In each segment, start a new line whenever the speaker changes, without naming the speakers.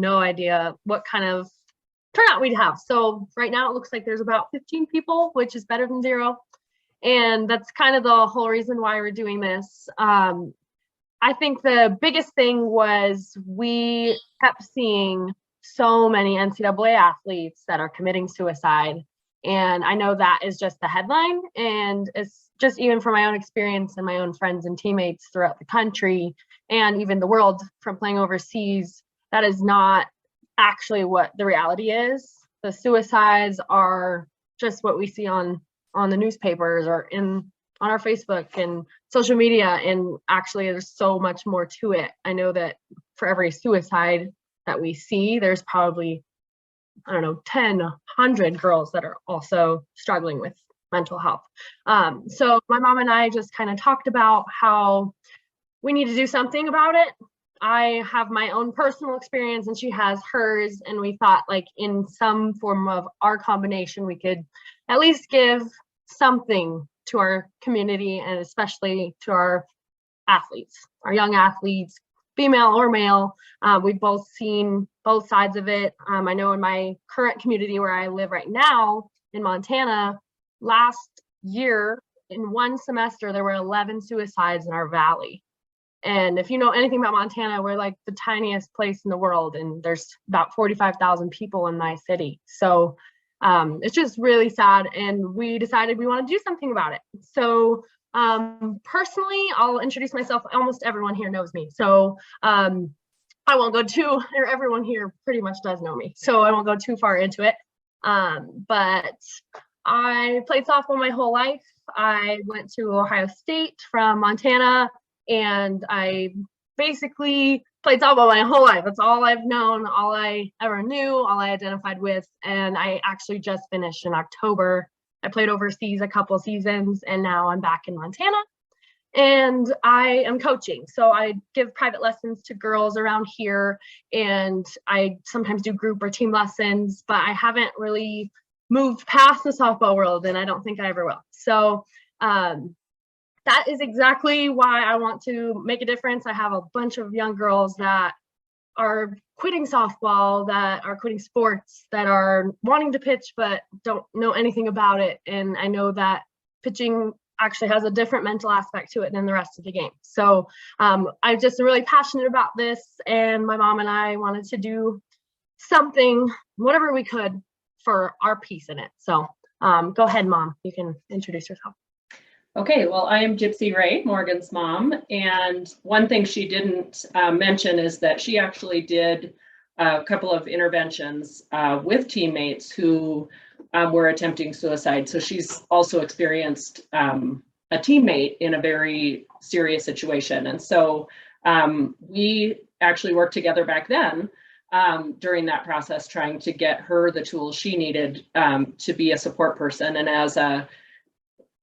no idea what kind of turnout we'd have. So right now it looks like there's about 15 people, which is better than 0. And that's kind of the whole reason why we're doing this. I think the biggest thing was we kept seeing so many NCAA athletes that are committing suicide. And I know that is just the headline. And it's just even from my own experience and my own friends and teammates throughout the country and even the world from playing overseas, that is not actually what the reality is. The suicides are just what we see on the newspapers or on our Facebook and social media. And actually there's so much more to it. I know that for every suicide that we see, there's probably, I don't know, 10, 100 girls that are also struggling with mental health. So my mom and I just kind of talked about how we need to do something about it. I have my own personal experience and she has hers. And we thought like in some form of our combination, we could at least give something to our community and especially to our athletes, our young athletes, female or male. We've both seen both sides of it. I know in my current community where I live right now in Montana, last year in one semester, there were 11 suicides in our valley. And if you know anything about Montana, we're like the tiniest place in the world and there's about 45,000 people in my city. So it's just really sad. And we decided we want to do something about it. So personally, I'll introduce myself. Almost everyone here knows me. So I won't go too, or everyone here pretty much does know me. So I won't go too far into it. But I played softball my whole life. I went to Ohio State from Montana and I basically played softball my whole life. That's all I've known, all I ever knew, all I identified with. And I actually just finished in October. I played overseas a couple seasons and now I'm back in Montana and I am coaching. So I give private lessons to girls around here and I sometimes do group or team lessons, but I haven't really moved past the softball world and I don't think I ever will. So that is exactly why I want to make a difference. I have a bunch of young girls that are quitting softball, that are quitting sports, that are wanting to pitch but don't know anything about it. And I know that pitching actually has a different mental aspect to it than the rest of the game. So I'm just really passionate about this and my mom and I wanted to do something, whatever we could for our piece in it. So go ahead, Mom, you can introduce yourself.
Okay, well, I am Gypsy Ray, Morgan's mom, and one thing she didn't mention is that she actually did a couple of interventions with teammates who were attempting suicide. So she's also experienced a teammate in a very serious situation. And so we actually worked together back then during that process, trying to get her the tools she needed to be a support person. And as a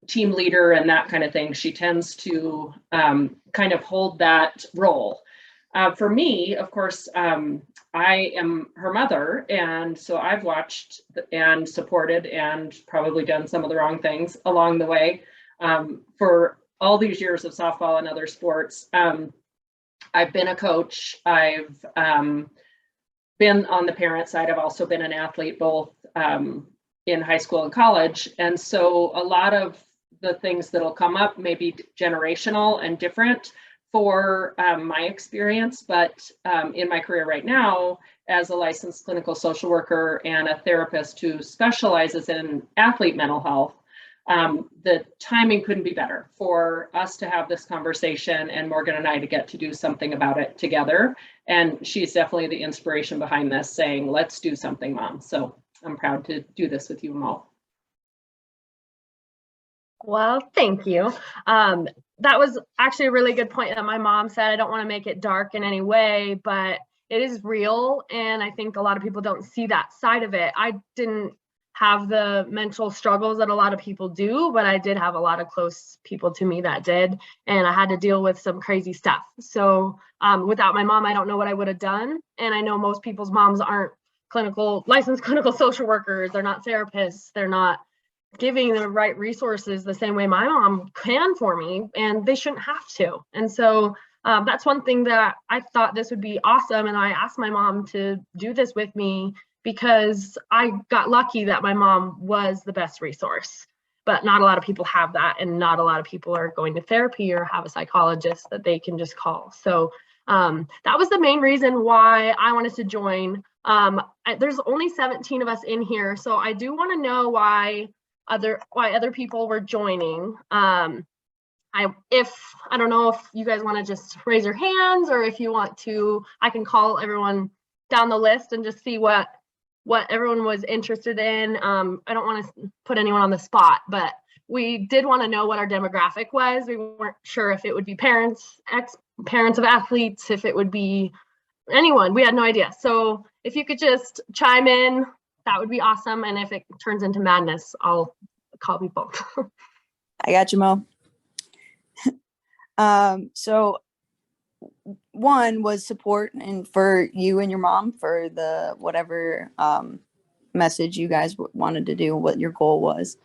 team leader and that kind of thing, she tends to kind of hold that role. For me, of course, I am her mother, and so I've watched and supported and probably done some of the wrong things along the way for all these years of softball and other sports. I've been a coach. I've been on the parent side. I've also been an athlete, both in high school and college. And so a lot of the things that'll come up may be generational and different for my experience, but in my career right now, as a licensed clinical social worker and a therapist who specializes in athlete mental health, the timing couldn't be better for us to have this conversation and Morgan and I to get to do something about it together. And she's definitely the inspiration behind this, saying, let's do something, Mom. So I'm proud to do this with you, Mo.
Well, thank you. That was actually a really good point that my mom said. I don't want to make it dark in any way, but it is real. And I think a lot of people don't see that side of it. I didn't have the mental struggles that a lot of people do, but I did have a lot of close people to me that did. And I had to deal with some crazy stuff. So without my mom, I don't know what I would have done. And I know most people's moms aren't licensed clinical social workers. They're not therapists. They're not giving the right resources the same way my mom can for me, and they shouldn't have to. And so that's one thing that I thought this would be awesome. And I asked my mom to do this with me because I got lucky that my mom was the best resource. But not a lot of people have that, and not a lot of people are going to therapy or have a psychologist that they can just call. So that was the main reason why I wanted to join. There's only 17 of us in here, so I do want to know why other people were joining. I don't know if you guys want to just raise your hands, or if you want to, I can call everyone down the list and just see what everyone was interested in. I don't want to put anyone on the spot, but we did want to know what our demographic was. We weren't sure if it would be parents, ex-parents of athletes, if it would be anyone. We had no idea. So if you could just chime in, that would be awesome. And if it turns into madness, I'll call people.
I got you, Mo. So one was support, and for you and your mom for the whatever message you guys wanted to do, what your goal was,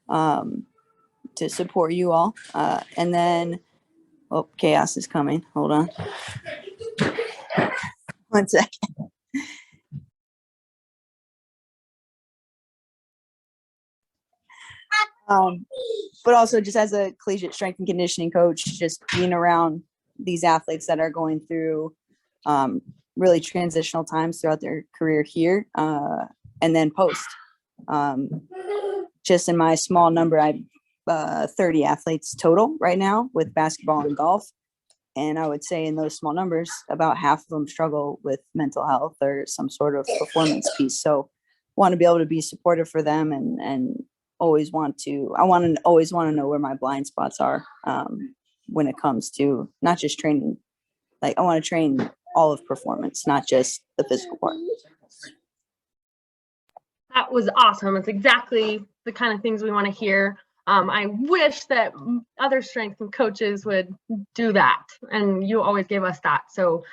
to support you all. And then, oh, chaos is coming. Hold on. One second. But also just as a collegiate strength and conditioning coach, just being around these athletes that are going through really transitional times throughout their career here, and then post. Just in my small number, I've 30 athletes total right now with basketball and golf. And I would say in those small numbers, about half of them struggle with mental health or some sort of performance piece. So want to be able to be supportive for them, and always want to know where my blind spots are when it comes to not just training. Like, I want to train all of performance, not just the physical part.
That was awesome. It's exactly the kind of things we want to hear. I wish that other strength and coaches would do that, and you always gave us that. So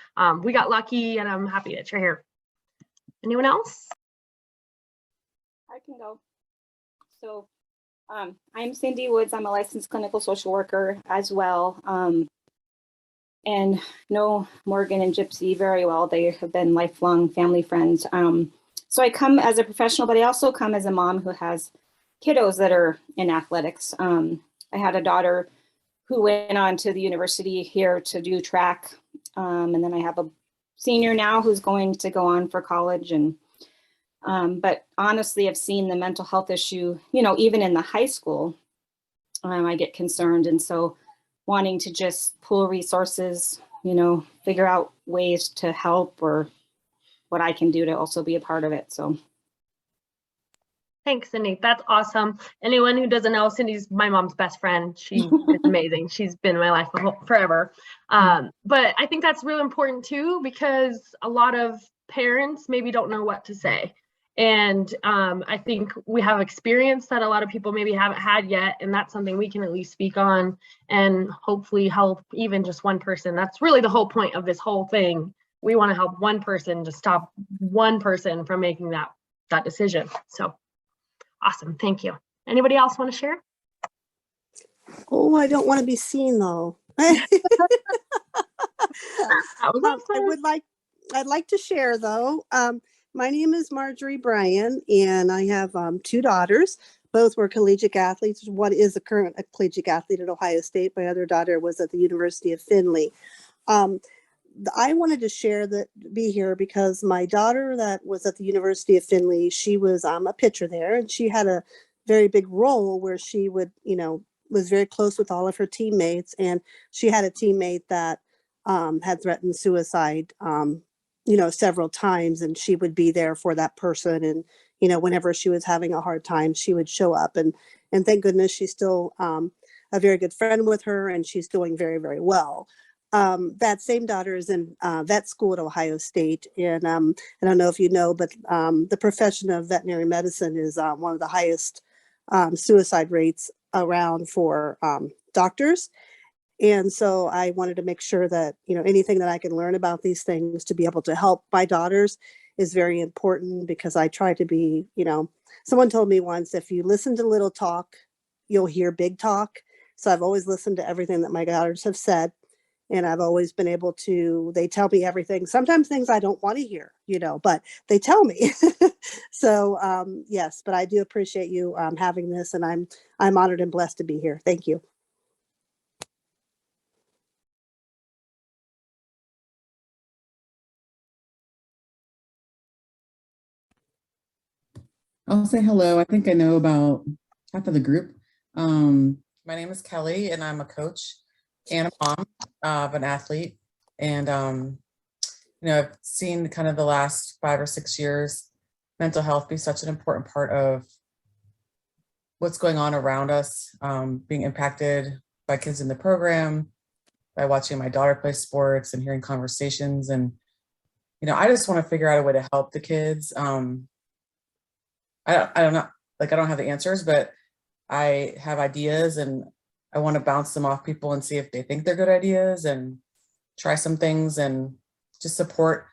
we got lucky, and I'm happy that you're here. Anyone else?
I can go. So I'm Cindy Woods. I'm a licensed clinical social worker as well, and know Morgan and Gypsy very well. They have been lifelong family friends. So I come as a professional, but I also come as a mom who has kiddos that are in athletics. I had a daughter who went on to the university here to do track. And then I have a senior now who's going to go on for college. And but honestly, I've seen the mental health issue, even in the high school, I get concerned. And so wanting to just pool resources, figure out ways to help, or what I can do to also be a part of it. So.
Thanks, Cindy. That's awesome. Anyone who doesn't know, Cindy's my mom's best friend. She is amazing. She's been in my life forever. But I think that's really important too, because a lot of parents maybe don't know what to say. And I think we have experience that a lot of people maybe haven't had yet. And that's something we can at least speak on and hopefully help even just one person. That's really the whole point of this whole thing. We want to help one person, to stop one person from making that decision. So awesome. Thank you. Anybody else want to share?
Oh, I don't want to be seen though. I'd like to share though. My name is Marjorie Bryan, and I have 2 daughters. Both were collegiate athletes. One is a current collegiate athlete at Ohio State. My other daughter was at the University of Findlay. I wanted to be here because my daughter that was at the University of Findlay, she was a pitcher there, and she had a very big role where she would, was very close with all of her teammates. And she had a teammate that had threatened suicide, several times, and she would be there for that person. And, whenever she was having a hard time, she would show up, and thank goodness she's still a very good friend with her, and she's doing very, very well. That same daughter is in vet school at Ohio State. And I don't know if you know, but the profession of veterinary medicine is one of the highest suicide rates around for doctors. And so I wanted to make sure that, anything that I can learn about these things to be able to help my daughters is very important, because I try to be, someone told me once, if you listen to little talk, you'll hear big talk. So I've always listened to everything that my daughters have said. And I've always been able to, they tell me everything, sometimes things I don't want to hear, but they tell me. So yes, but I do appreciate you having this, and I'm honored and blessed to be here. Thank you.
I'll say hello. I think I know about half of the group. My name is Kelly, and I'm a coach and a mom of an athlete. And, I've seen kind of the last 5 or 6 years, mental health be such an important part of what's going on around us, being impacted by kids in the program, by watching my daughter play sports and hearing conversations. And, I just want to figure out a way to help the kids. I don't know, I don't have the answers, but I have ideas, and I want to bounce them off people and see if they think they're good ideas, and try some things, and just support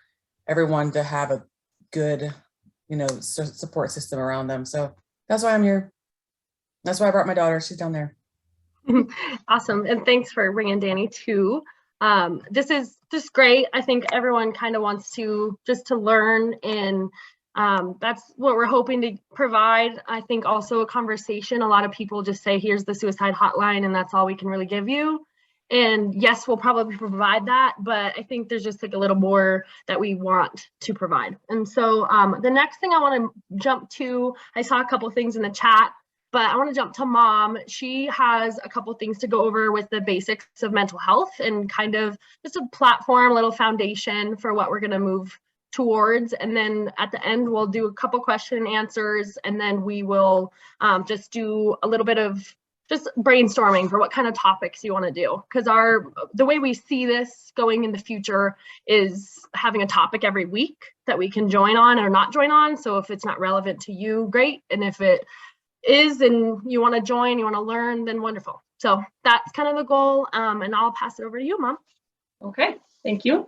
everyone to have a good, support system around them. So that's why I'm here. That's why I brought my daughter. She's down there.
Awesome. And thanks for bringing Danny too. This is just great. I think everyone kind of wants to learn, and that's what we're hoping to provide. I think also a conversation. A lot of people just say, here's the suicide hotline, and that's all we can really give you. And yes, we'll probably provide that, but I think there's just a little more that we want to provide. And so the next thing I want to jump to, I saw a couple things in the chat, but I want to jump to Mom. She has a couple things to go over with the basics of mental health, and kind of just a platform, little foundation for what we're going to move towards. And then at the end, we'll do a couple question and answers, and then we will just do a little bit of just brainstorming for what kind of topics you want to do. Because the way we see this going in the future is having a topic every week that we can join on or not join on. So if it's not relevant to you, great. And if it is and you want to join, you want to learn, then wonderful. So that's kind of the goal. And I'll pass it over to you, Mom.
Okay, thank you.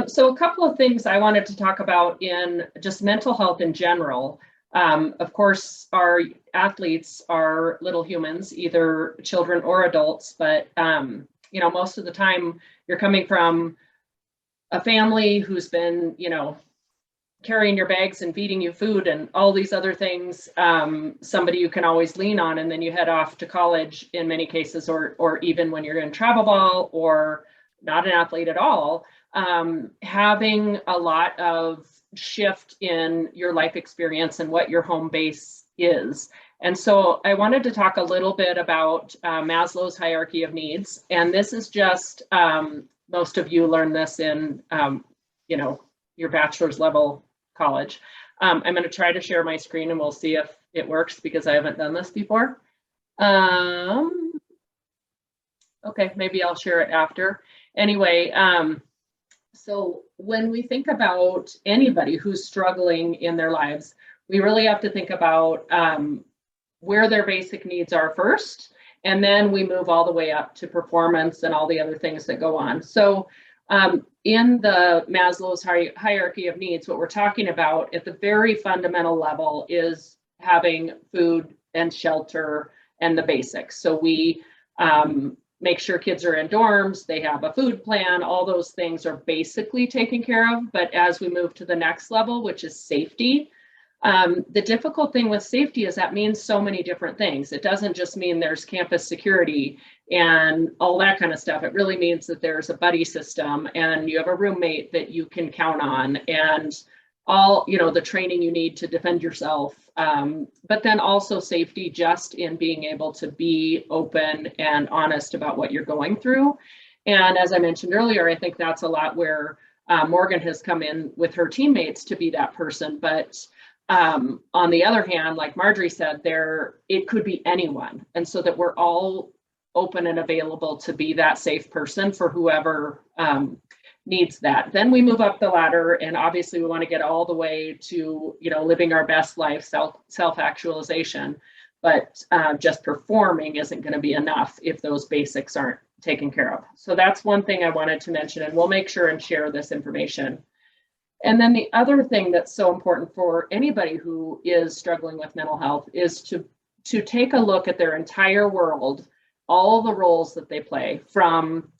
So a couple of things I wanted to talk about in just mental health in general. Of course, our athletes are little humans, either children or adults, but most of the time you're coming from a family who's been, carrying your bags and feeding you food and all these other things, somebody you can always lean on, and then you head off to college in many cases, or even when you're in travel ball or not an athlete at all, having a lot of shift in your life experience and what your home base is. And so I wanted to talk a little bit about Maslow's hierarchy of needs. And this is just, most of you learn this in, your bachelor's level college. I'm going to try to share my screen, and we'll see if it works, because I haven't done this before. Okay, maybe I'll share it after. Anyway, so when we think about anybody who's struggling in their lives, we really have to think about where their basic needs are first, and then we move all the way up to performance and all the other things that go on. So in the Maslow's hierarchy of needs, what we're talking about at the very fundamental level is having food and shelter and the basics. So we make sure kids are in dorms, they have a food plan, all those things are basically taken care of. But as we move to the next level, which is safety, the difficult thing with safety is that means so many different things. It doesn't just mean there's campus security and all that kind of stuff. It really means that there's a buddy system, and you have a roommate that you can count on, and all, the training you need to defend yourself. But then also safety just in being able to be open and honest about what you're going through. And as I mentioned earlier, I think that's a lot where Morgan has come in with her teammates to be that person. But on the other hand, like Marjorie said, it could be anyone. And so that we're all open and available to be that safe person for whoever needs that. Then we move up the ladder, and obviously we want to get all the way to, living our best life, self-actualization, but just performing isn't going to be enough if those basics aren't taken care of. So that's one thing I wanted to mention, and we'll make sure and share this information. And then the other thing that's so important for anybody who is struggling with mental health is to take a look at their entire world, all the roles that they play, from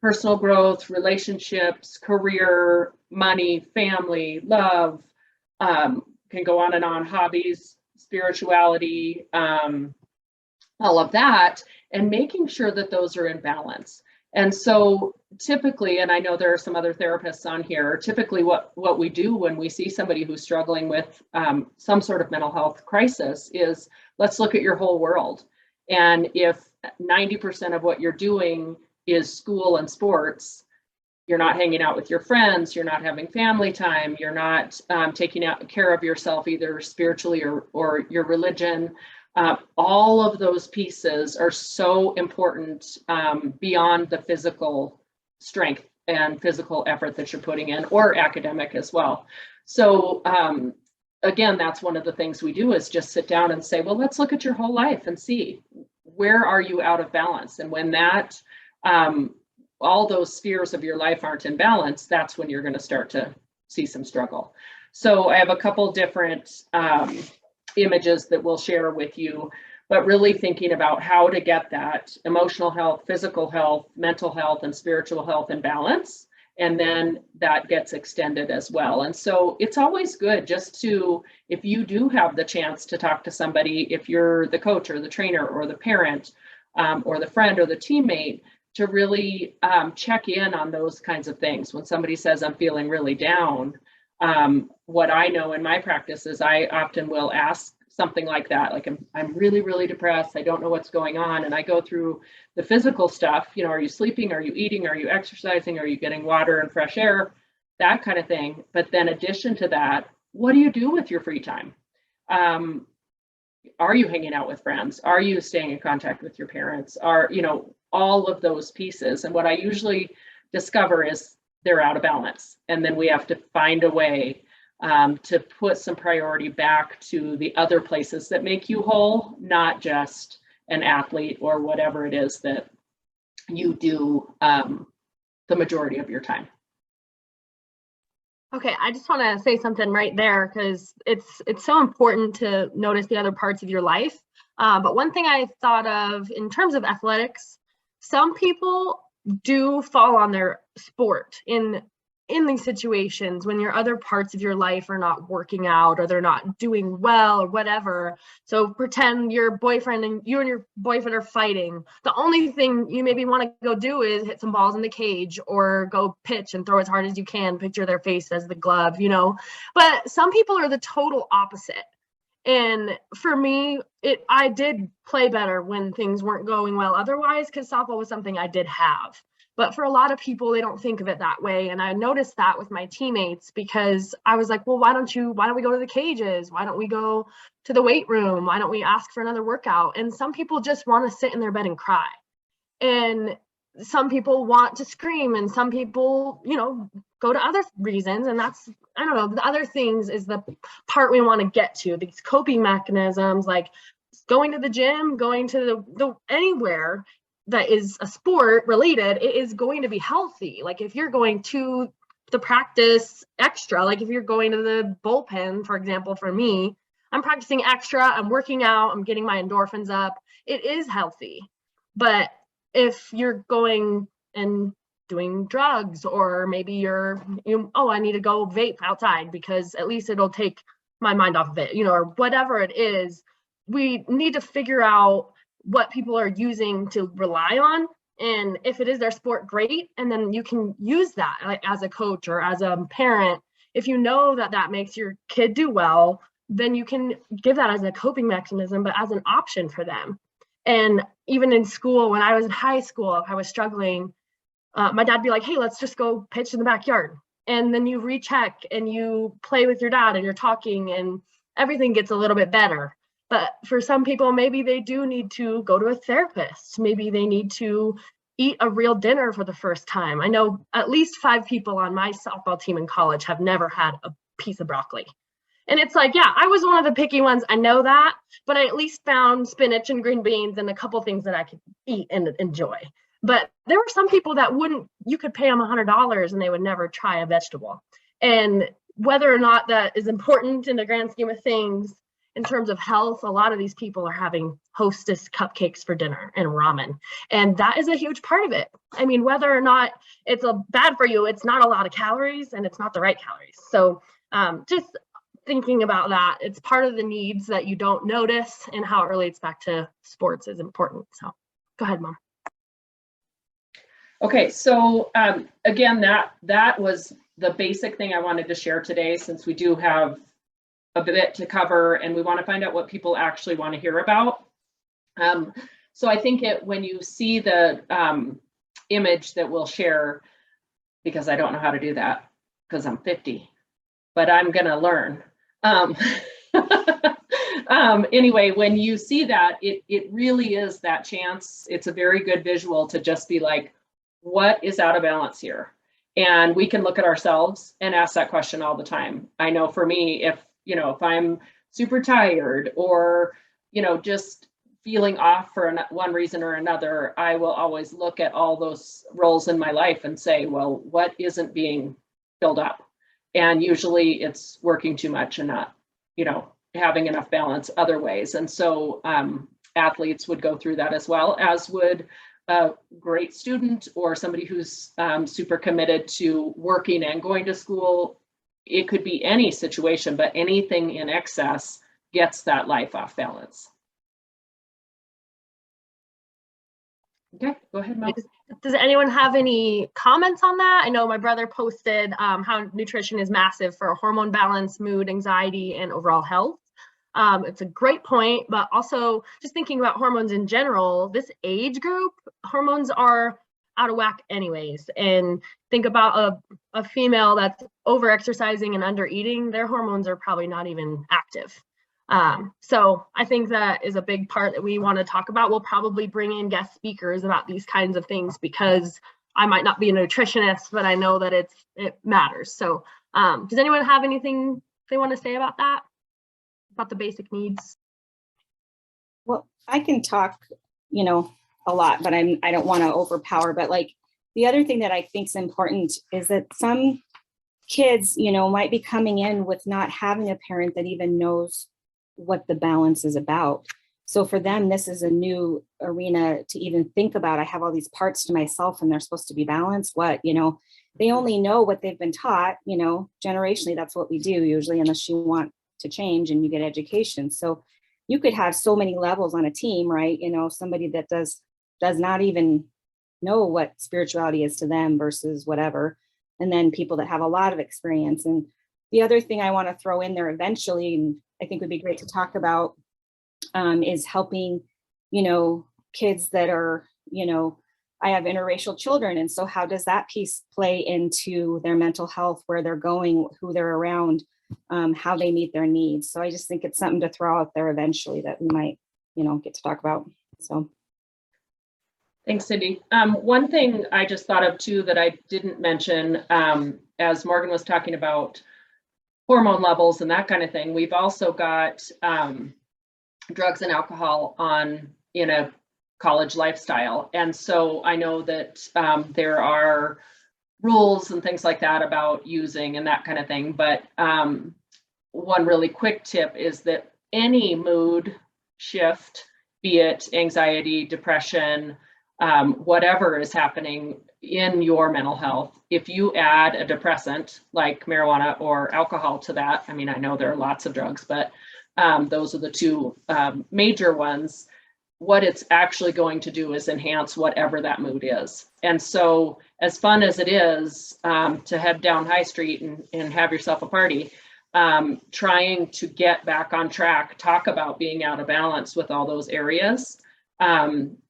personal growth, relationships, career, money, family, love, can go on and on, hobbies, spirituality, all of that, and making sure that those are in balance. And so typically, and I know there are some other therapists on here, typically what we do when we see somebody who's struggling with some sort of mental health crisis is, let's look at your whole world. And if 90% of what you're doing is school and sports, you're not hanging out with your friends, you're not having family time, you're not taking care of yourself either spiritually or your religion. All of those pieces are so important beyond the physical strength and physical effort that you're putting in, or academic as well. So again, that's one of the things we do, is just sit down and say, well, let's look at your whole life and see, where are you out of balance? And when that all those spheres of your life aren't in balance, that's when you're going to start to see some struggle. So I have a couple different images that we'll share with you, but really thinking about how to get that emotional health, physical health, mental health, and spiritual health in balance. And then that gets extended as well. And so it's always good just to, if you do have the chance to talk to somebody, if you're the coach or the trainer or the parent or the friend or the teammate, to really check in on those kinds of things. When somebody says, I'm feeling really down, what I know in my practice is I often will ask something like that, like, I'm really, really depressed. I don't know what's going on. And I go through the physical stuff, you know, are you sleeping? Are you eating? Are you exercising? Are you getting water and fresh air? That kind of thing. But then addition to that, what do you do with your free time? Are you hanging out with friends? Are you staying in contact with your parents? Are, you know, all of those pieces. And what I usually discover is they're out of balance. And then we have to find a way to put some priority back to the other places that make you whole, not just an athlete or whatever it is that you do the majority of your time.
Okay, I just want to say something right there, because it's so important to notice the other parts of your life. But one thing I thought of in terms of athletics, some people do fall on their sport in these situations when your other parts of your life are not working out, or they're not doing well, or whatever. So pretend your boyfriend and your boyfriend are fighting. The only thing you maybe want to go do is hit some balls in the cage, or go pitch and throw as hard as you can, picture their face as the glove, you know. But some people are the total opposite. And for me, I did play better when things weren't going well otherwise, because softball was something I did have. But for a lot of people, they don't think of it that way. And I noticed that with my teammates, because I was like, well, why don't we go to the cages? Why don't we go to the weight room? Why don't we ask for another workout? And some people just want to sit in their bed and cry. And some people want to scream, and some people, you know, go to other reasons. And that's, I don't know, the other things is the part we want to get to, these coping mechanisms, like going to the gym, going to the anywhere that is a sport related, it is going to be healthy. Like if you're going to the practice extra, like if you're going to the bullpen, for example, for me, I'm practicing extra, I'm working out, I'm getting my endorphins up, it is healthy. But if you're going and doing drugs, or maybe oh, I need to go vape outside because at least it'll take my mind off of it, you know, or whatever it is, we need to figure out what people are using to rely on. And if it is their sport, great. And then you can use that, like, as a coach or as a parent. If you know that that makes your kid do well, then you can give that as a coping mechanism, but as an option for them. And even in school, when I was in high school, if I was struggling, my dad'd be like, hey, let's just go pitch in the backyard. And then you recheck and you play with your dad and you're talking, and everything gets a little bit better. But for some people, maybe they do need to go to a therapist. Maybe they need to eat a real dinner for the first time. I know at least 5 people on my softball team in college have never had a piece of broccoli. And it's like, yeah, I was one of the picky ones. I know that, but I at least found spinach and green beans and a couple things that I could eat and enjoy. But there were some people that you could pay them $100 and they would never try a vegetable. And whether or not that is important in the grand scheme of things, in terms of health, a lot of these people are having Hostess cupcakes for dinner and ramen. And that is a huge part of it. I mean, whether or not it's bad for you, it's not a lot of calories and it's not the right calories. So just thinking about that, it's part of the needs that you don't notice, and how it relates back to sports is important. So go ahead, Mom.
Okay, so again, that was the basic thing I wanted to share today, since we do have a bit to cover and we want to find out what people actually want to hear about. So I think when you see the image that we'll share, because I don't know how to do that because I'm 50, but I'm going to learn. Anyway, when you see that, it really is that chance. It's a very good visual to just be like, what is out of balance here? And we can look at ourselves and ask that question all the time. I know for me, if I'm super tired or, just feeling off for one reason or another, I will always look at all those roles in my life and say, well, what isn't being filled up? And usually it's working too much and not, having enough balance other ways. And so athletes would go through that, as well as would a great student or somebody who's super committed to working and going to school. It could be any situation, but anything in excess gets that life off balance. Okay, go ahead, Mel.
Does anyone have any comments on that? I know my brother posted how nutrition is massive for hormone balance, mood, anxiety, and overall health. It's a great point, but also just thinking about hormones in general, this age group, hormones are out of whack anyways. And think about a female that's over exercising and under eating, their hormones are probably not even active. So I think that is a big part that we want to talk about. We'll probably bring in guest speakers about these kinds of things, because I might not be a nutritionist, but I know that it matters. So does anyone have anything they want to say about that? About the basic needs?
Well, I can talk, a lot, but I don't want to overpower. But like the other thing that I think is important is that some kids, might be coming in with not having a parent that even knows what the balance is about. So for them, this is a new arena to even think about. I have all these parts to myself and they're supposed to be balanced. They only know what they've been taught, generationally. That's what we do usually, unless you want to change and you get education. So you could have so many levels on a team, right? Somebody that does not even know what spirituality is to them versus whatever. And then people that have a lot of experience. And the other thing I want to throw in there eventually, and I think would be great to talk about, is helping, kids that are, I have interracial children. And so how does that piece play into their mental health, where they're going, who they're around, how they meet their needs? So I just think it's something to throw out there eventually that we might, get to talk about. So.
Thanks, Cindy. One thing I just thought of too that I didn't mention, as Morgan was talking about hormone levels and that kind of thing, we've also got drugs and alcohol in a college lifestyle. And so I know that there are rules and things like that about using and that kind of thing. But one really quick tip is that any mood shift, be it anxiety, depression, whatever is happening in your mental health, if you add a depressant like marijuana or alcohol to that, I mean, I know there are lots of drugs, but those are the two major ones. What it's actually going to do is enhance whatever that mood is. And so as fun as it is to head down High Street and have yourself a party, trying to get back on track, talk about being out of balance with all those areas.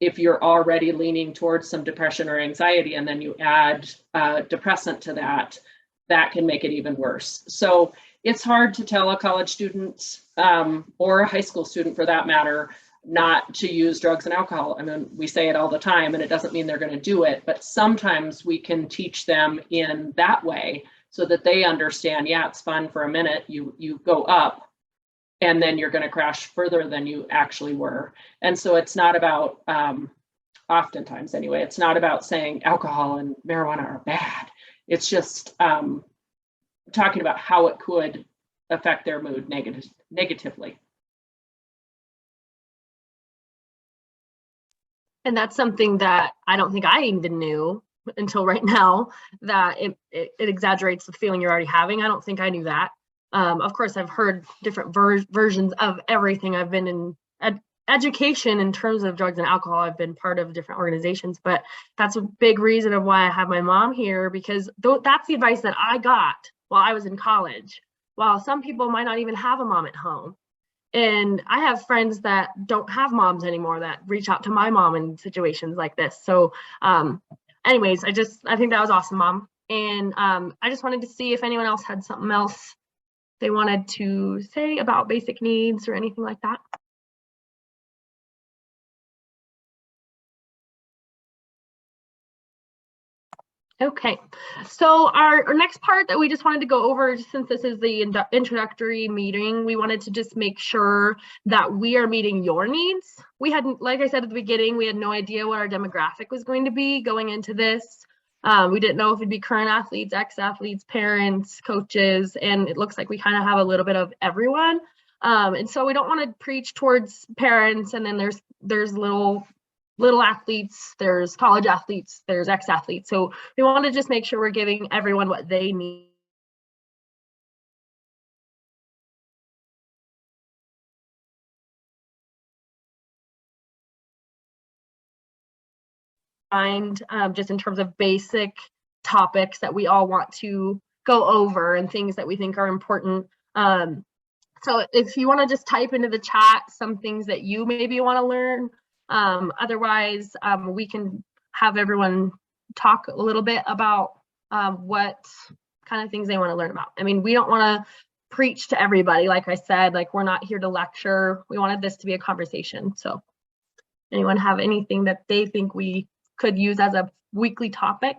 If you're already leaning towards some depression or anxiety, and then you add depressant to that, that can make it even worse. So it's hard to tell a college student or a high school student for that matter, not to use drugs and alcohol. I mean, we say it all the time and it doesn't mean they're going to do it, but sometimes we can teach them in that way so that they understand, yeah, it's fun for a minute, you go up, and then you're going to crash further than you actually were. And so it's not about, oftentimes anyway, it's not about saying alcohol and marijuana are bad. It's just talking about how it could affect their mood negatively.
And that's something that I don't think I even knew until right now, that it exaggerates the feeling you're already having. I don't think I knew that. Of course, I've heard different versions of everything. I've been in education in terms of drugs and alcohol. I've been part of different organizations, but that's a big reason of why I have my mom here, because that's the advice that I got while I was in college, while some people might not even have a mom at home. And I have friends that don't have moms anymore that reach out to my mom in situations like this. So anyways, I think that was awesome, Mom. And I just wanted to see if anyone else had something else they wanted to say about basic needs or anything like that. Okay, so our next part that we just wanted to go over, since this is the introductory meeting, we wanted to just make sure that we are meeting your needs. We hadn't, like I said at the beginning, we had no idea what our demographic was going to be going into this. We didn't know if it'd be current athletes, ex-athletes, parents, coaches, and it looks like we kind of have a little bit of everyone. And so we don't want to preach towards parents, and then there's little athletes, there's college athletes, there's ex-athletes. So we want to just make sure we're giving everyone what they need. Just in terms of basic topics that we all want to go over and things that we think are important. So if you want to just type into the chat some things that you maybe want to learn. Otherwise, we can have everyone talk a little bit about what kind of things they want to learn about. I mean, we don't want to preach to everybody. Like I said, like we're not here to lecture. We wanted this to be a conversation. So anyone have anything that they think we could use as a weekly topic?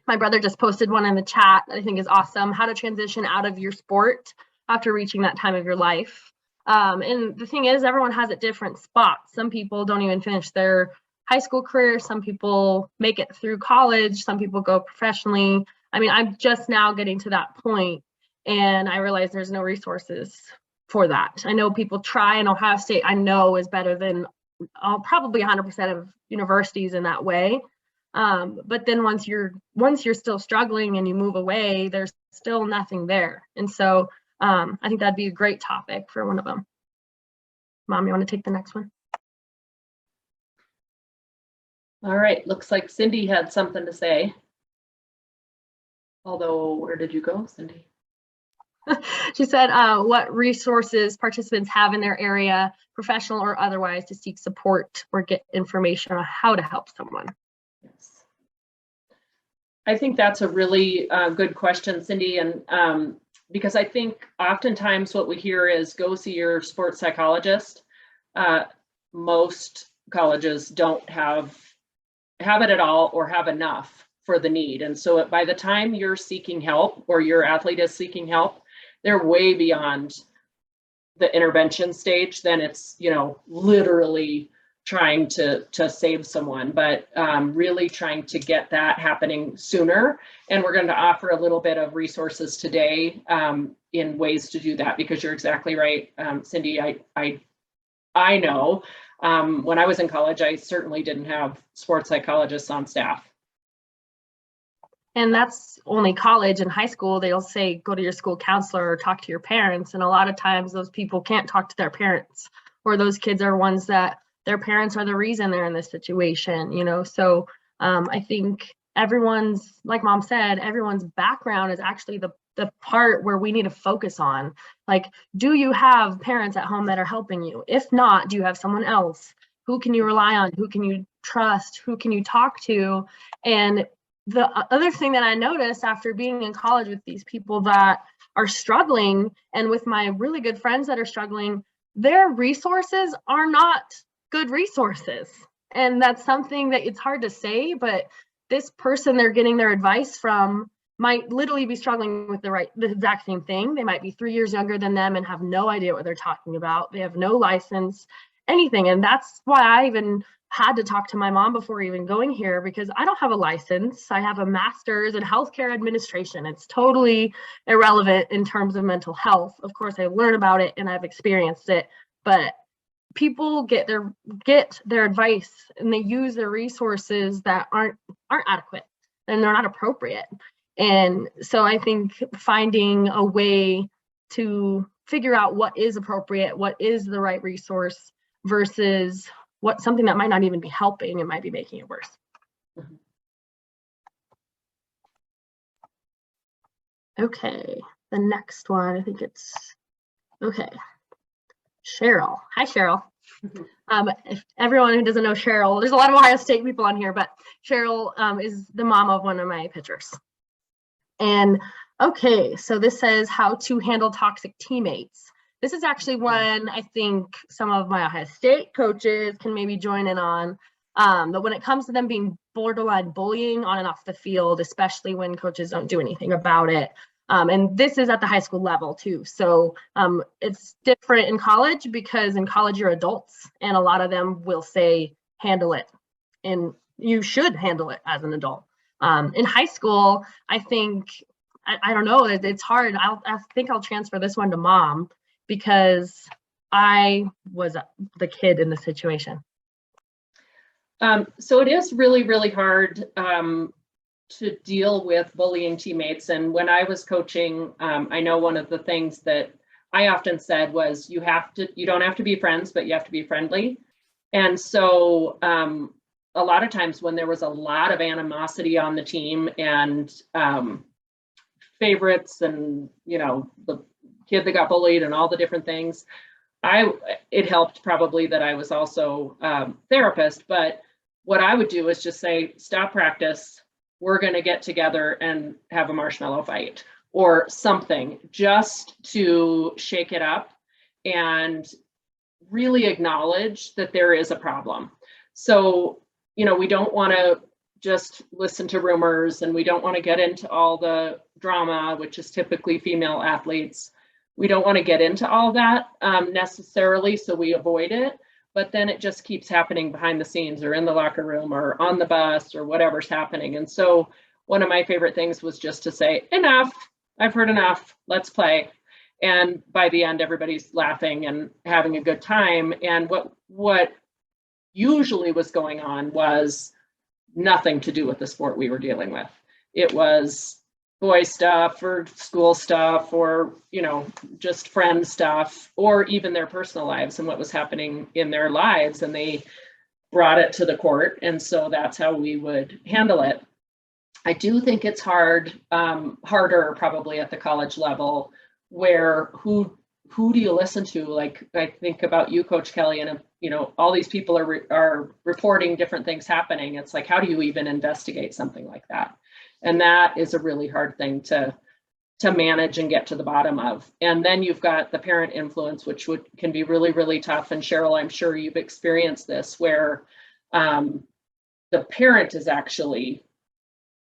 My brother just posted one in the chat that I think is awesome. How to transition out of your sport after reaching that time of your life. And the thing is, everyone has at different spots. Some people don't even finish their high school career. Some people make it through college. Some people go professionally. I mean, I'm just now getting to that point, and I realize there's no resources for that. I know people try, and Ohio State, I know, is better than probably 100% of universities in that way. But then once you're still struggling and you move away, there's still nothing there. And so I think that'd be a great topic for one of them. Mom, you want to take the next one?
All right, looks like Cindy had something to say. Although, where did you go, Cindy?
She said, what resources participants have in their area, professional or otherwise, to seek support or get information on how to help someone.
Yes. I think that's a really good question, Cindy, and because I think oftentimes what we hear is go see your sports psychologist. Most colleges don't have it at all or have enough for the need. And so by the time you're seeking help or your athlete is seeking help, they're way beyond the intervention stage. Then it's, you know, literally trying to save someone, but really trying to get that happening sooner. And we're going to offer a little bit of resources today in ways to do that, because you're exactly right, Cindy. I know when I was in college, I certainly didn't have sports psychologists on staff.
And that's only college. and high school. They'll say, go to your school counselor or talk to your parents. And a lot of times those people can't talk to their parents, or those kids are ones that their parents are the reason they're in this situation, you know? So I think everyone's, like Mom said, everyone's background is actually the part where we need to focus on. Like, do you have parents at home that are helping you? If not, do you have someone else? Who can you rely on? Who can you trust? Who can you talk to? And the other thing that I noticed after being in college with these people that are struggling, and with my really good friends that are struggling, their resources are not good resources. And that's something that it's hard to say, but this person they're getting their advice from might literally be struggling with the exact same thing. They might be 3 years younger than them and have no idea what they're talking about. They have no license, anything. And that's why I even had to talk to my mom before even going here because I don't have a license. I have a master's in healthcare administration. It's totally irrelevant in terms of mental health. Of course, I learn about it and I've experienced it, but people get their advice and they use their resources that aren't adequate and they're not appropriate. And so I think finding a way to figure out what is appropriate, what is the right resource versus what something that might not even be helping, it might be making it worse. Okay, the next one, I think it's, okay. Cheryl. Hi, Cheryl. If everyone who doesn't know Cheryl, there's a lot of Ohio State people on here, but Cheryl is the mom of one of my pitchers. And okay, so this says how to handle toxic teammates. This is actually one I think some of my Ohio State coaches can maybe join in on. But when it comes to them being borderline bullying on and off the field, especially when coaches don't do anything about it. And this is at the high school level too. So it's different in college because in college you're adults and a lot of them will say, handle it. And you should handle it as an adult. In high school, I think, I don't know, it's hard. I think I'll transfer this one to mom because I was the kid in the situation.
So it is really, really hard to deal with bullying teammates. And when I was coaching, I know one of the things that I often said was you don't have to be friends, but you have to be friendly. And so a lot of times when there was a lot of animosity on the team and favorites and, you know, the kid that got bullied and all the different things, it helped probably that I was also therapist, but what I would do is just say, stop practice. We're going to get together and have a marshmallow fight or something just to shake it up and really acknowledge that there is a problem. So, you know, we don't want to just listen to rumors and we don't want to get into all the drama, which is typically female athletes. We don't want to get into all that necessarily, so we avoid it. But then it just keeps happening behind the scenes or in the locker room or on the bus or whatever's happening. And so one of my favorite things was just to say, enough, I've heard enough, let's play. And by the end, everybody's laughing and having a good time. And what usually was going on was nothing to do with the sport we were dealing with. It was boy stuff or school stuff or, you know, just friend stuff or even their personal lives and what was happening in their lives. And they brought it to the court. And so that's how we would handle it. I do think it's harder probably at the college level where who do you listen to? Like, I think about you, Coach Kelly, and, you know, all these people are reporting different things happening. It's like, how do you even investigate something like that? And that is a really hard thing to manage and get to the bottom of. And then you've got the parent influence, which can be really, really tough. And Cheryl, I'm sure you've experienced this where the parent is actually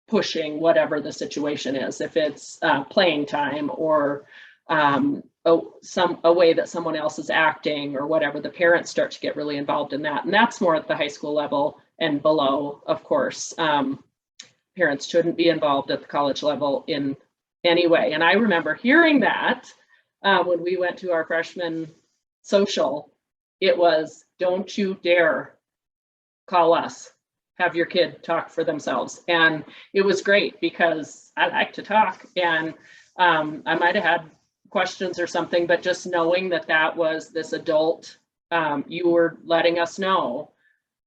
pushing whatever the situation is. If it's playing time or a way that someone else is acting or whatever, the parents start to get really involved in that. And that's more at the high school level and below, of course. Parents shouldn't be involved at the college level in any way. And I remember hearing that when we went to our freshman social, it was, don't you dare call us, have your kid talk for themselves. And it was great because I like to talk and I might've had questions or something, but just knowing that that was this adult, you were letting us know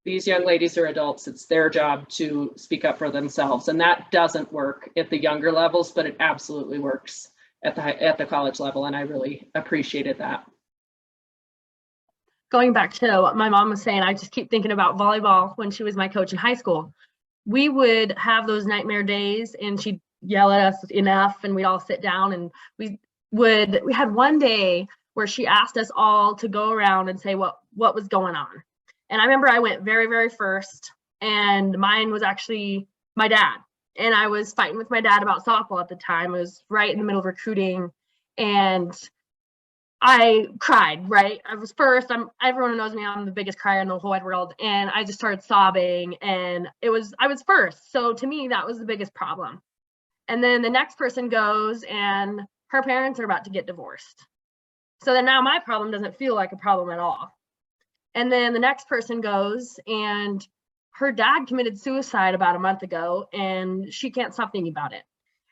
these young ladies are adults. It's their job to speak up for themselves. And that doesn't work at the younger levels, but it absolutely works at the college level. And I really appreciated that.
Going back to what my mom was saying, I just keep thinking about volleyball when she was my coach in high school. We would have those nightmare days and she'd yell at us enough and we'd all sit down and we had one day where she asked us all to go around and say what was going on. And I remember I went very, very first, and mine was actually my dad. And I was fighting with my dad about softball at the time. I was right in the middle of recruiting. And I cried, right? I was first. Everyone knows me. I'm the biggest crier in the whole wide world. And I just started sobbing, and I was first. So to me, that was the biggest problem. And then the next person goes and her parents are about to get divorced. So then now my problem doesn't feel like a problem at all. And then the next person goes and her dad committed suicide about a month ago and she can't stop thinking about it.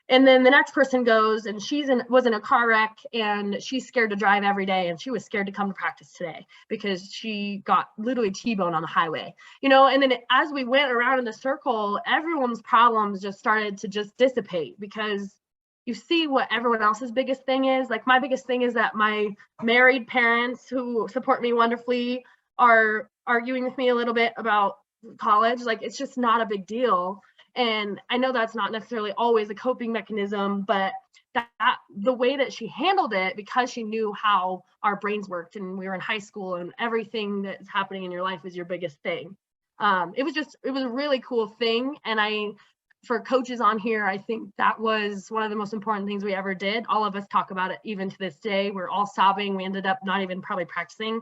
And then the next person goes and was in a car wreck and she's scared to drive every day, and she was scared to come to practice today because she got literally T-boned on the highway, and then as we went around in the circle, everyone's problems just started to just dissipate because you see what everyone else's biggest thing is. Like, my biggest thing is that my married parents who support me wonderfully are arguing with me a little bit about college. Like, it's just not a big deal. And I know that's not necessarily always a coping mechanism, but that the way that she handled it, because she knew how our brains worked and we were in high school and everything that's happening in your life is your biggest thing. It was a really cool thing. And for coaches on here, I think that was one of the most important things we ever did. All of us talk about it even to this day. We're all sobbing. We ended up not even probably practicing.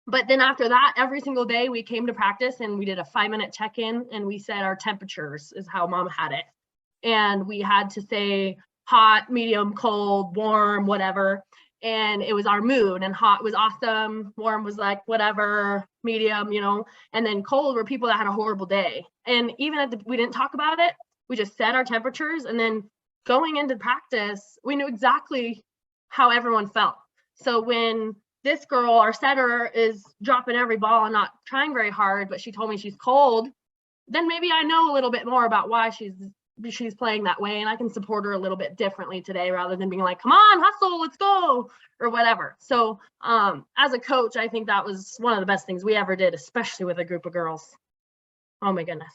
But then after that, every single day we came to practice and we did a 5-minute check-in and we said our temperatures is how mom had it. And we had to say hot, medium, cold, warm, whatever. And it was our mood, and hot was awesome. Warm was like, whatever, medium, and then cold were people that had a horrible day. And even we didn't talk about it. We just said our temperatures. And then going into practice, we knew exactly how everyone felt. So when this girl, our setter, is dropping every ball and not trying very hard, but she told me she's cold, then maybe I know a little bit more about why she's playing that way, and I can support her a little bit differently today rather than being like, come on, hustle, let's go, or whatever. So as a coach, I think that was one of the best things we ever did, especially with a group of girls. Oh my goodness.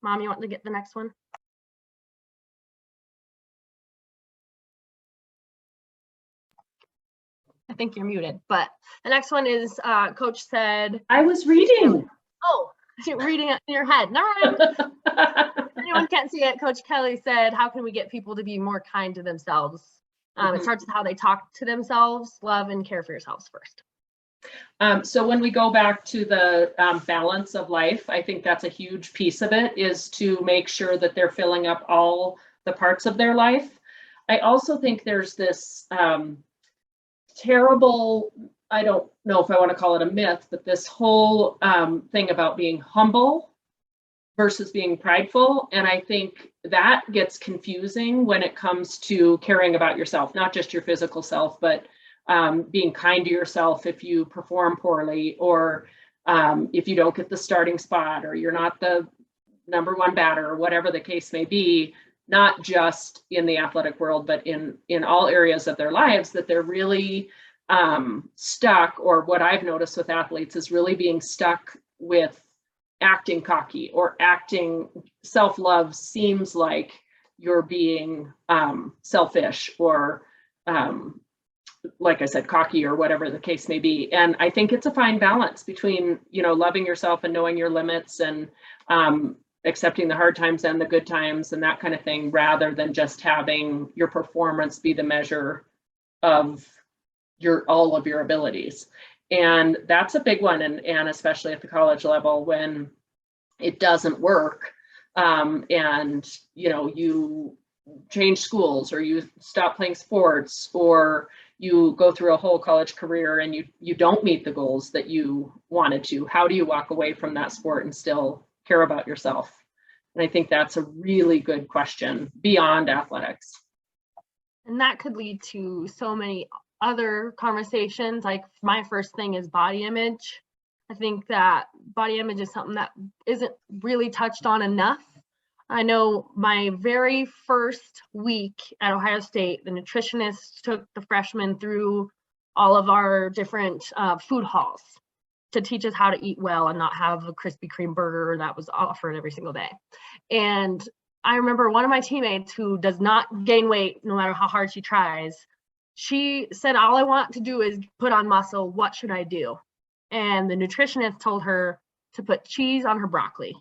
Mom, you want to get the next one? I think you're muted, but the next one is coach said.
I was reading.
Oh, you're reading it in your head. Never mind. Anyone can't see it. Coach Kelly said, how can we get people to be more kind to themselves? It starts with how they talk to themselves. Love and care for yourselves first.
So when we go back to the balance of life, I think that's a huge piece of it, is to make sure that they're filling up all the parts of their life. I also think there's this terrible, I don't know if I want to call it a myth, but this whole thing about being humble versus being prideful. And I think that gets confusing when it comes to caring about yourself, not just your physical self, but being kind to yourself if you perform poorly, or if you don't get the starting spot, or you're not the #1 batter, or whatever the case may be, not just in the athletic world, but in all areas of their lives, that they're really stuck, or what I've noticed with athletes is really being stuck with acting cocky or acting. Self-love seems like you're being selfish, or like I said, cocky, or whatever the case may be. And I think it's a fine balance between, loving yourself and knowing your limits, and accepting the hard times and the good times and that kind of thing, rather than just having your performance be the measure of all of your abilities. And that's a big one. And especially at the college level, when it doesn't work, and you change schools, or you stop playing sports, or you go through a whole college career and you don't meet the goals that you wanted to, how do you walk away from that sport and still care about yourself? And I think that's a really good question beyond athletics.
And that could lead to so many other conversations. Like, my first thing is body image. I think that body image is something that isn't really touched on enough. I know my very first week at Ohio State, the nutritionist took the freshmen through all of our different food halls to teach us how to eat well and not have a Krispy Kreme burger that was offered every single day. And I remember one of my teammates, who does not gain weight no matter how hard she tries, she said, all I want to do is put on muscle. What should I do? And the nutritionist told her to put cheese on her broccoli.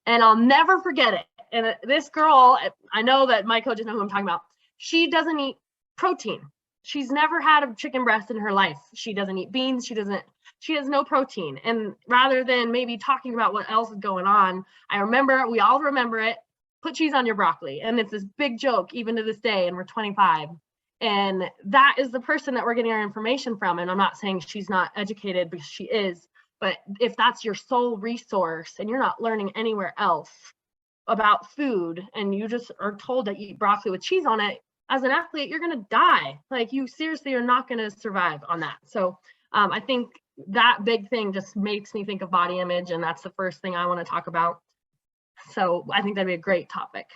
And I'll never forget it. And this girl, I know that my coaches know who I'm talking about. She doesn't eat protein. She's never had a chicken breast in her life. She doesn't eat beans. She has no protein. And rather than maybe talking about what else is going on, we all remember it, put cheese on your broccoli. And it's this big joke even to this day, and we're 25. And that is the person that we're getting our information from. And I'm not saying she's not educated, because she is, but if that's your sole resource and you're not learning anywhere else about food, and you just are told to eat broccoli with cheese on it, as an athlete, you're going to die. Like, you seriously are not going to survive on that. So I think that big thing just makes me think of body image, and that's the first thing I want to talk about. So I think that'd be a great topic.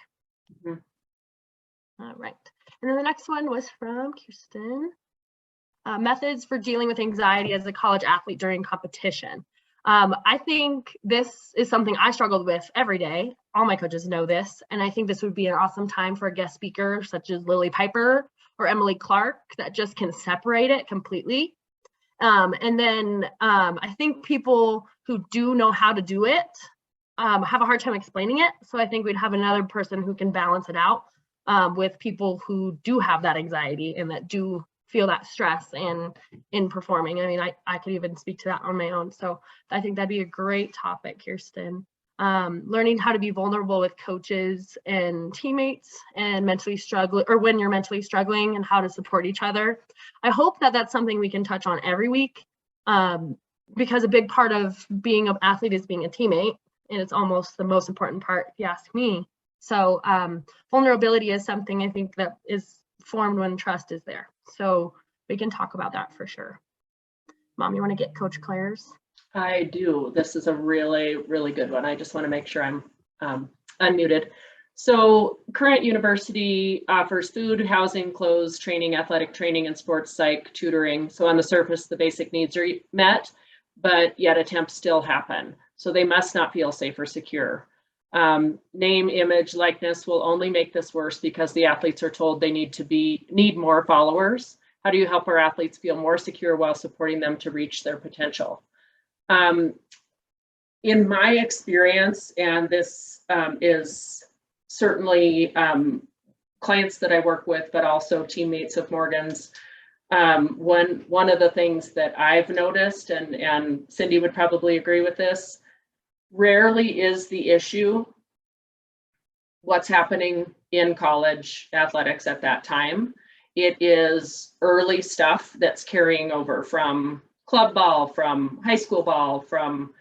All right. And then the next one was from Kirsten. Methods for dealing with anxiety as a college athlete during competition. I think this is something I struggled with every day. All my coaches know this. And I think this would be an awesome time for a guest speaker such as Lily Piper or Emily Clark that just can separate it completely. And then I think people who do know how to do it have a hard time explaining it. So I think we'd have another person who can balance it out with people who do have that anxiety and that do feel that stress and in performing. I mean, I could even speak to that on my own. So I think that'd be a great topic, Kirsten. Learning how to be vulnerable with coaches and teammates and mentally struggling, or when you're mentally struggling, and how to support each other. I hope that that's something we can touch on every week, because a big part of being an athlete is being a teammate, and it's almost the most important part, if you ask me. So vulnerability is something I think that is formed when trust is there. So we can talk about that for sure. Mom, you want to get Coach Claire's?
I do. This is a really, really good one. I just want to make sure I'm unmuted. So Current University offers food, housing, clothes, training, athletic training, and sports psych tutoring. So on the surface, the basic needs are met, but yet attempts still happen. So they must not feel safe or secure. Name, image, likeness will only make this worse because the athletes are told they need more followers. How do you help our athletes feel more secure while supporting them to reach their potential? In my experience, and this is certainly clients that I work with, but also teammates of Morgan's, one of the things that I've noticed, and Cindy would probably agree with this, rarely is the issue what's happening in college athletics at that time. It is early stuff that's carrying over from club ball, from high school ball, from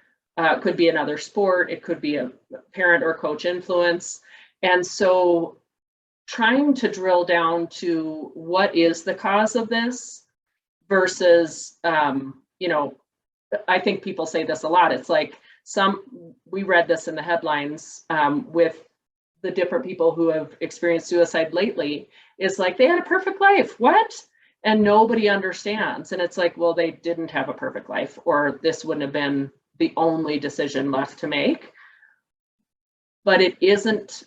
could be another sport, it could be a parent or coach influence. And so trying to drill down to what is the cause of this versus, you know, I think people say this a lot. It's like we read this in the headlines with the different people who have experienced suicide lately, is like, they had a perfect life. What? And nobody understands. And it's like, well, they didn't have a perfect life, or this wouldn't have been the only decision left to make. But it isn't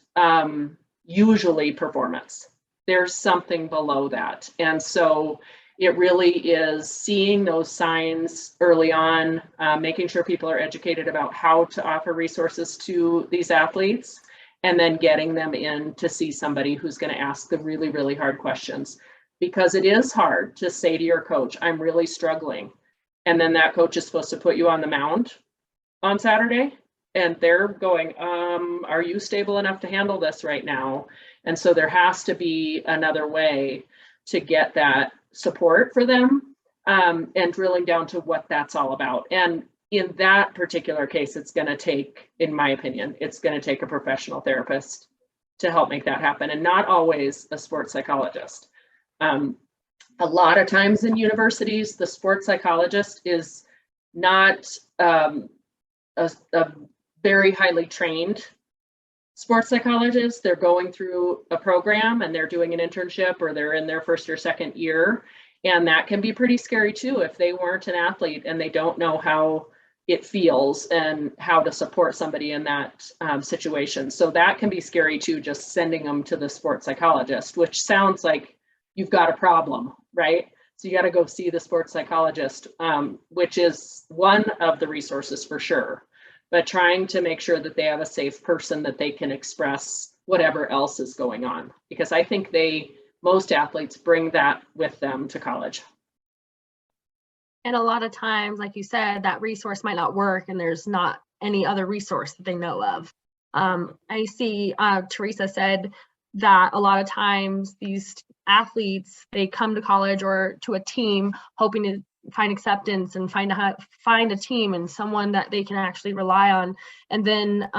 usually performance. There's something below that. And so it really is seeing those signs early on, making sure people are educated about how to offer resources to these athletes, and then getting them in to see somebody who's going to ask the really, really hard questions. Because it is hard to say to your coach, I'm really struggling. And then that coach is supposed to put you on the mound on Saturday, and they're going, are you stable enough to handle this right now? And so there has to be another way to get that support for them, and drilling down to what that's all about. And in that particular case, it's going to take, in my opinion, it's going to take a professional therapist to help make that happen, and not always a sports psychologist. A lot of times in universities, the sports psychologist is not a very highly trained sports psychologists. They're going through a program and they're doing an internship, or they're in their first or second year. And that can be pretty scary too, if they weren't an athlete and they don't know how it feels and how to support somebody in that situation. So that can be scary too, just sending them to the sports psychologist, which sounds like you've got a problem, right? So you got to go see the sports psychologist, which is one of the resources for sure. but trying to make sure that they have a safe person that they can express whatever else is going on. Because I think most athletes bring that with them to college.
And a lot of times, like you said, that resource might not work and there's not any other resource that they know of. I see Teresa said that a lot of times these athletes, they come to college or to a team hoping to find acceptance and find a team and someone that they can actually rely on. And then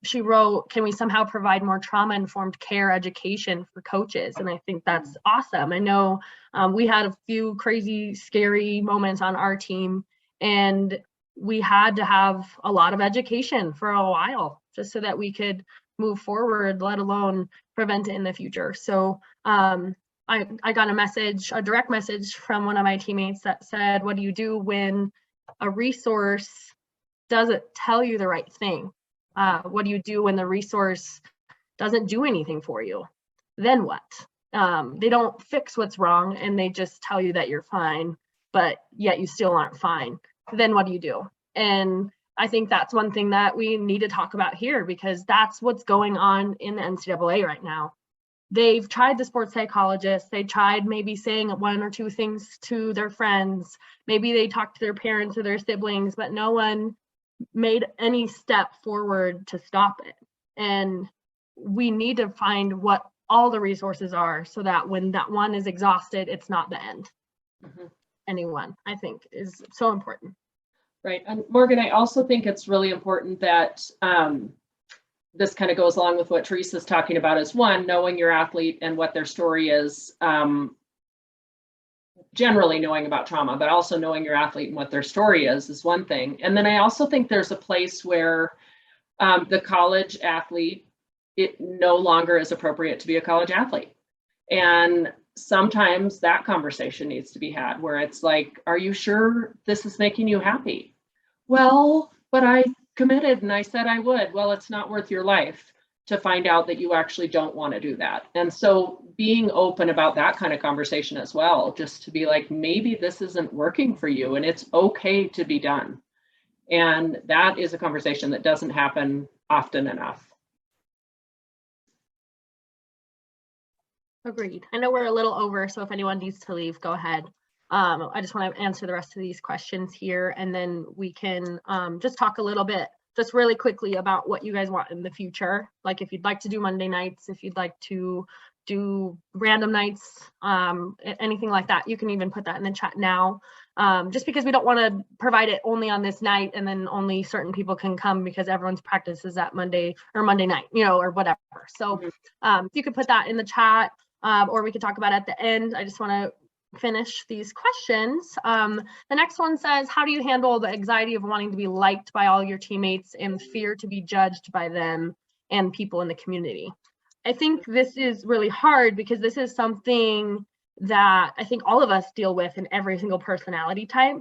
she wrote, can we somehow provide more trauma-informed care education for coaches? And I think that's awesome. I know we had a few crazy, scary moments on our team, and we had to have a lot of education for a while just so that we could move forward, let alone prevent it in the future. So I got a direct message from one of my teammates that said, what do you do when a resource doesn't tell you the right thing? What do you do when the resource doesn't do anything for you? Then what? They don't fix what's wrong and they just tell you that you're fine, but yet you still aren't fine. Then what do you do? And I think that's one thing that we need to talk about here, because that's what's going on in the NCAA right now. They've tried the sports psychologists. They tried maybe saying one or two things to their friends. Maybe they talked to their parents or their siblings, but no one made any step forward to stop it. And we need to find what all the resources are so that when that one is exhausted, it's not the end. Anyone, I think, is so important.
Right. And Morgan, I also think it's really important that this kind of goes along with what Teresa's talking about, is one, knowing your athlete and what their story is, generally knowing about trauma, but also knowing your athlete and what their story is one thing. And then I also think there's a place where the college athlete, it no longer is appropriate to be a college athlete. And sometimes that conversation needs to be had where it's like, are you sure this is making you happy? Well, but I committed and I said I would. Well, it's not worth your life to find out that you actually don't want to do that. And so being open about that kind of conversation as well, just to be like, maybe this isn't working for you and it's okay to be done. And that is a conversation that doesn't happen often enough.
Agreed. I know we're a little over, so if anyone needs to leave, go ahead. I just want to answer the rest of these questions here, and then we can just talk a little bit, just really quickly, about what you guys want in the future. Like if you'd like to do Monday nights, if you'd like to do random nights, anything like that, you can even put that in the chat now. Just because we don't want to provide it only on this night and then only certain people can come because everyone's practice is at Monday night, or whatever. So if you could put that in the chat, or we could talk about it at the end. I just want to finish these questions. The next one says, how do you handle the anxiety of wanting to be liked by all your teammates and fear to be judged by them and people in the community? I think this is really hard because this is something that I think all of us deal with in every single personality type.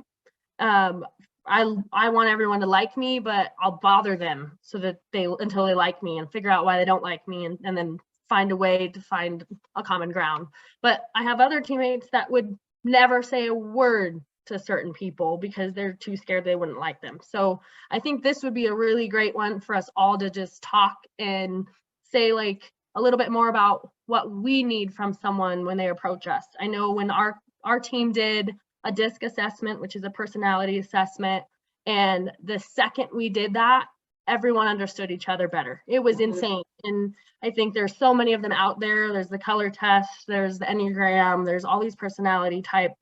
I want everyone to like me, but I'll bother them until they like me and figure out why they don't like me, and then find a way to find a common ground. But I have other teammates that would never say a word to certain people because they're too scared they wouldn't like them. So I think this would be a really great one for us all to just talk and say like a little bit more about what we need from someone when they approach us. I know when our team did a DISC assessment, which is a personality assessment, and the second we did that, everyone understood each other better. It was insane. And I think there's so many of them out there. There's the color test, there's the Enneagram, there's all these personality type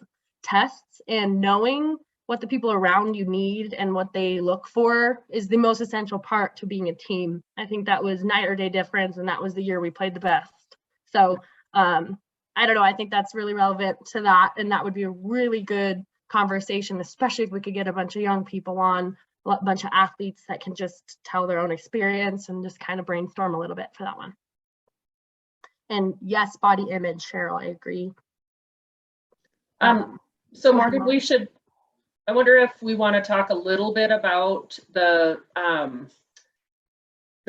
tests, and knowing what the people around you need and what they look for is the most essential part to being a team. I think that was night or day difference, and that was the year we played the best. So I don't know, I think that's really relevant to that, and that would be a really good conversation, especially if we could get a bunch of young people on, a bunch of athletes that can just tell their own experience and just kind of brainstorm a little bit for that one. And yes, body image, Cheryl, I agree.
So Morgan, I wonder if we want to talk a little bit about the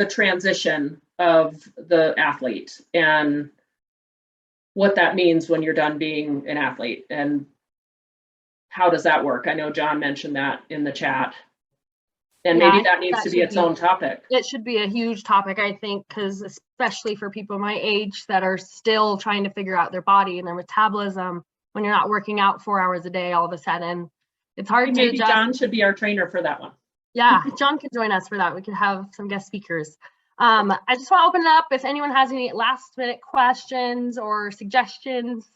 transition of the athlete and what that means when you're done being an athlete, and how does that work? I know John mentioned that in the chat. And
Yeah,
maybe
I
that
think
needs
that
to be
should
its own topic.
It should be a huge topic, I think, because especially for people my age that are still trying to figure out their body and their metabolism, when you're not working out 4 hours a day, all of a sudden, it's hard to
Maybe
adjust.
John should be our trainer for that one.
Yeah, John can join us for that. We could have some guest speakers. I just want to open it up if anyone has any last minute questions or suggestions,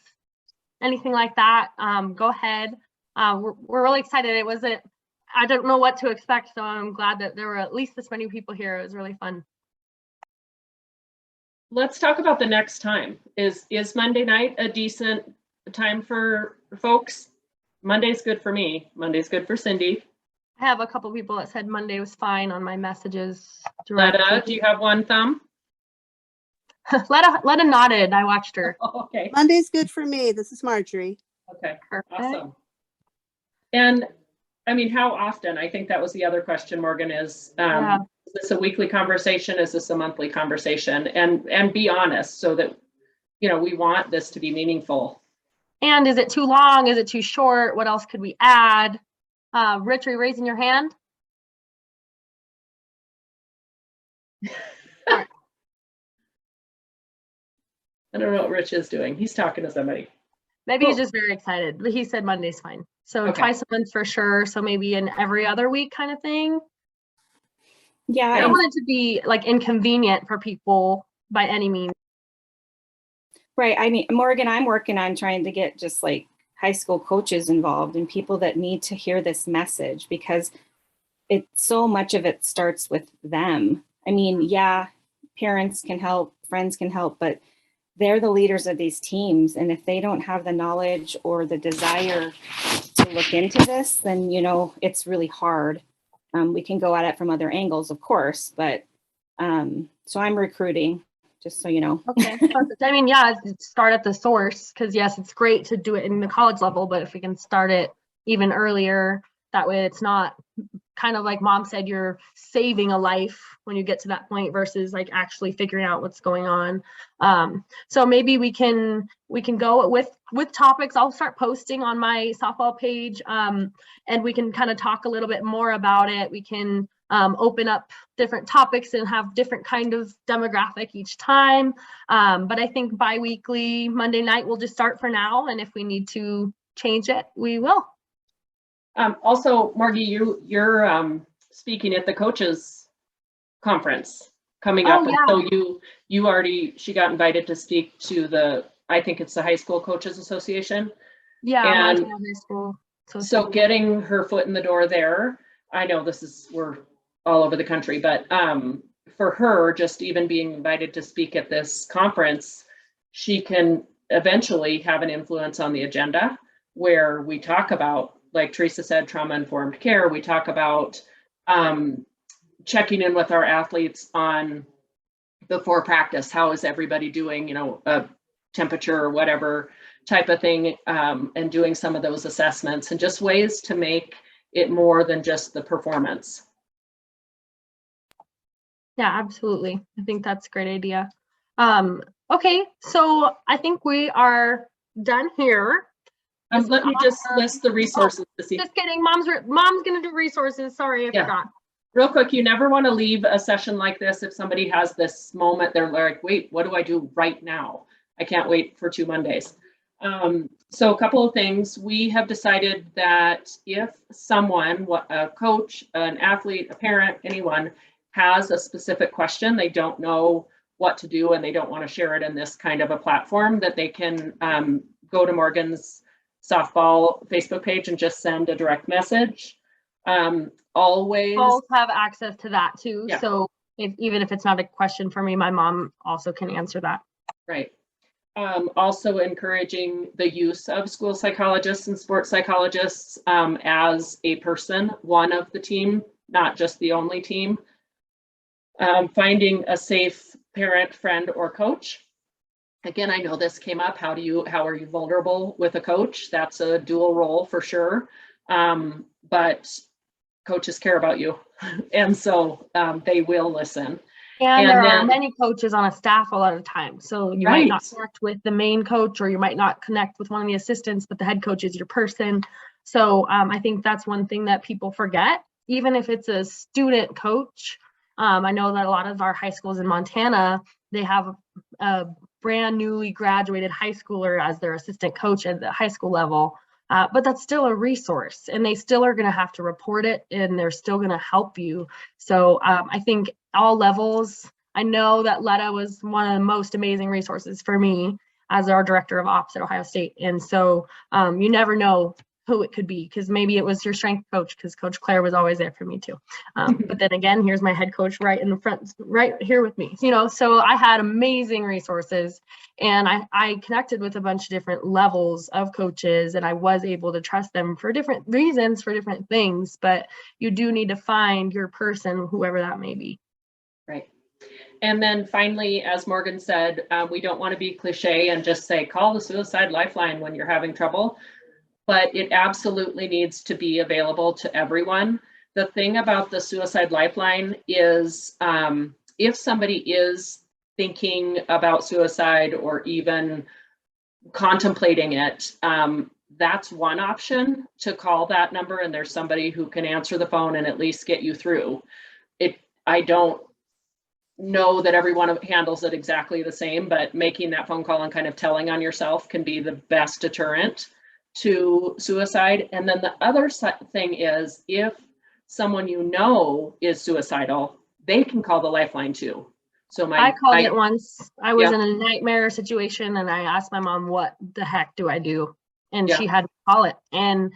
anything like that. Go ahead. We're really excited. I don't know what to expect, so I'm glad that there were at least this many people here. It was really fun.
Let's talk about the next time. Is Monday night a decent time for folks? Monday's good for me. Monday's good for Cindy.
I have a couple people that said Monday was fine on my messages.
Letta, do you have one thumb?
Letta nodded. I watched her.
Okay.
Monday's good for me. This is Marjorie.
Okay.
Perfect.
Awesome. And I mean, how often? I think that was the other question, Morgan, is this a weekly conversation? Is this a monthly conversation? And be honest so that, you know, we want this to be meaningful.
And is it too long? Is it too short? What else could we add? Rich, are you raising your hand?
I don't know what Rich is doing. He's talking to somebody.
Maybe he's
Cool.
just very excited, but he said Monday's fine. So
Okay.
twice a month for sure. So maybe an every other week kind of thing.
Yeah,
I
Yeah.
don't want it to be like inconvenient for people by any means.
right. I mean, Morgan, I'm working on trying to get just like high school coaches involved and people that need to hear this message because so much of it starts with them. I mean, yeah, parents can help, friends can help, but they're the leaders of these teams. And if they don't have the knowledge or the desire to look into this, then, you know, it's really hard. We can go at it from other angles, of course, but so I'm recruiting, just so you know.
Okay, perfect. I mean, yeah, start at the source because yes, it's great to do it in the college level, but if we can start it even earlier, that way it's not kind of like mom said, you're saving a life when you get to that point versus like actually figuring out what's going on. So maybe we can go with topics. I'll start posting on my softball page and we can kind of talk a little bit more about it. We can open up different topics and have different kind of demographic each time. But I think bi-weekly Monday night will just start for now. And if we need to change it, we will.
Also, Margie, you're speaking at the coaches conference coming up.
Oh, yeah.
And so she got invited to speak to I think it's the High School Coaches Association.
Yeah,
And
Montana High School.
So getting her foot in the door there, I know we're all over the country, but for her, just even being invited to speak at this conference, she can eventually have an influence on the agenda where we talk about, like Teresa said, trauma-informed care. We talk about checking in with our athletes on before practice. How is everybody doing? You know, a temperature or whatever type of thing, and doing some of those assessments and just ways to make it more than just the performance.
Yeah, absolutely. I think that's a great idea. Okay, so I think we are done here.
Let me just list the resources to see.
Just kidding. Mom's gonna do resources. Sorry, I forgot.
Real quick, you never want to leave a session like this if somebody has this moment, they're like, wait, what do I do right now? I can't wait for 2 Mondays. So a couple of things. We have decided that if someone, a coach, an athlete, a parent, anyone has a specific question, they don't know what to do and they don't want to share it in this kind of a platform, that they can go to Morgan's softball Facebook page and just send a direct message. Always
Both have access to that too.
Yeah.
So even if it's not a question for me, my mom also can answer that.
Right. Also encouraging the use of school psychologists and sports psychologists as a person, one of the team, not just the only team. Finding a safe parent, friend, or coach. Again, I know this came up. How are you vulnerable with a coach? That's a dual role for sure. But coaches care about you. And so they will listen.
And there are many coaches on a staff a lot of times. So you might not connect with the main coach, or you might not connect with one of the assistants, but the head coach is your person. So I think that's one thing that people forget even if it's a student coach. I know that a lot of our high schools in Montana, they have a brand newly graduated high schooler as their assistant coach at the high school level. But that's still a resource, and they still are going to have to report it, and they're still going to help you. So I think all levels, I know that Letta was one of the most amazing resources for me as our director of ops at Ohio State. And so you never know who it could be, because maybe it was your strength coach, because Coach Claire was always there for me too. But then again, here's my head coach right in the front, right here with me, so I had amazing resources, and I connected with a bunch of different levels of coaches, and I was able to trust them for different reasons, for different things. But you do need to find your person, whoever that may be.
Right. And then finally, as Morgan said, we don't want to be cliche and just say, call the suicide lifeline when you're having trouble, but it absolutely needs to be available to everyone. The thing about the suicide lifeline is if somebody is thinking about suicide or even contemplating it, that's one option, to call that number, and there's somebody who can answer the phone and at least get you through it. I don't know that everyone handles it exactly the same, but making that phone call and kind of telling on yourself can be the best deterrent to suicide. And then the other thing is, if someone is suicidal, they can call the lifeline too. So
I called it once. I was
Yeah.
in a nightmare situation, and I asked my mom, what the heck do I do? And
Yeah.
she had to call it. And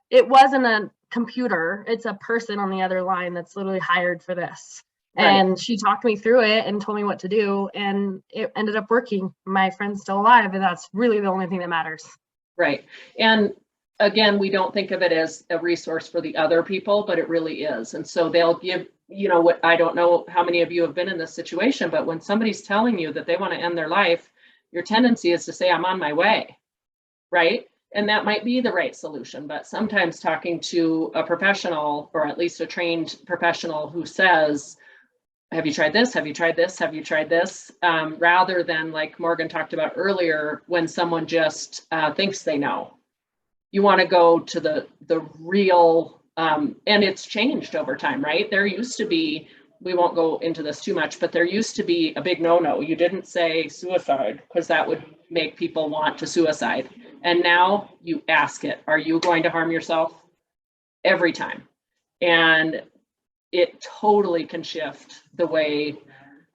it wasn't a computer, it's a person on the other line that's literally hired for this.
Right.
And she talked me through it and told me what to do, and it ended up working. My friend's still alive, and that's really the only thing that matters.
Right. And again, we don't think of it as a resource for the other people, but it really is. And so they'll give, what, I don't know how many of you have been in this situation, but when somebody's telling you that they want to end their life, your tendency is to say, I'm on my way, right? And that might be the right solution, but sometimes talking to a professional, or at least a trained professional who says, have you tried this? Have you tried this? Have you tried this? Rather than, like Morgan talked about earlier, when someone just thinks they know. You want to go to the real, and it's changed over time, right? There used to be, we won't go into this too much, but there used to be a big no-no. You didn't say suicide, because that would make people want to suicide. And now you ask it, are you going to harm yourself? Every time. And it totally can shift the way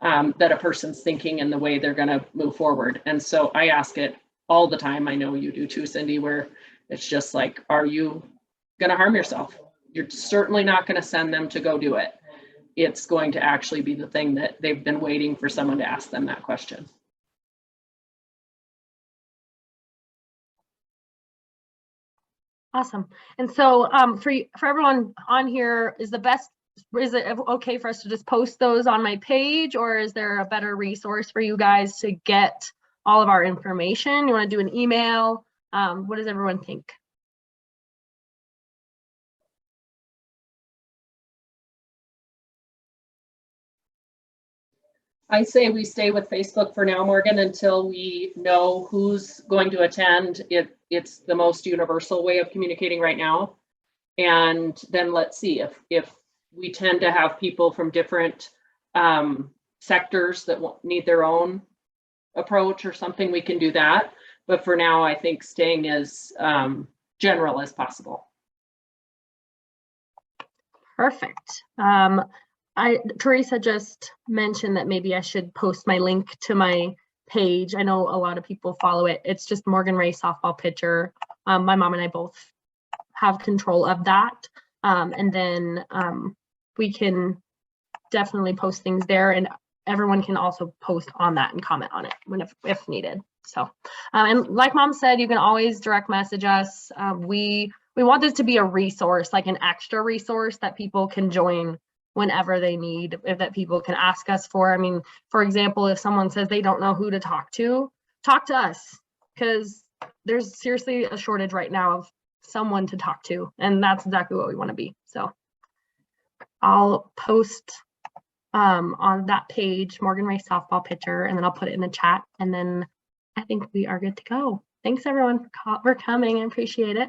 that a person's thinking and the way they're going to move forward. And so I ask it all the time. I know you do too, Cindy, where it's just like, are you going to harm yourself? You're certainly not going to send them to go do it. It's going to actually be the thing that they've been waiting for someone to ask them that question.
Awesome. And so for everyone on here, is it okay for us to just post those on my page, or is there a better resource for you guys to get all of our information? You want to do an email? What does everyone think?
I say we stay with Facebook for now, Morgan, until we know who's going to attend. It's the most universal way of communicating right now. And then let's see if we tend to have people from different sectors that need their own approach or something, we can do that. But for now, I think staying as general as possible.
Perfect. Teresa just mentioned that maybe I should post my link to my page. I know a lot of people follow it. It's just Morgan Ray softball pitcher. My mom and I both have control of that. And then we can definitely post things there, and everyone can also post on that and comment on it if needed. So, and like Mom said, you can always direct message us. We want this to be a resource, like an extra resource that people can join whenever they need, that people can ask us for. I mean, for example, if someone says they don't know who to talk to us, because there's seriously a shortage right now of someone to talk to, and that's exactly what we want to be. So I'll post on that page, Morgan Ray softball pitcher, and then I'll put it in the chat, and then I think we are good to go. Thanks everyone for coming. I appreciate it.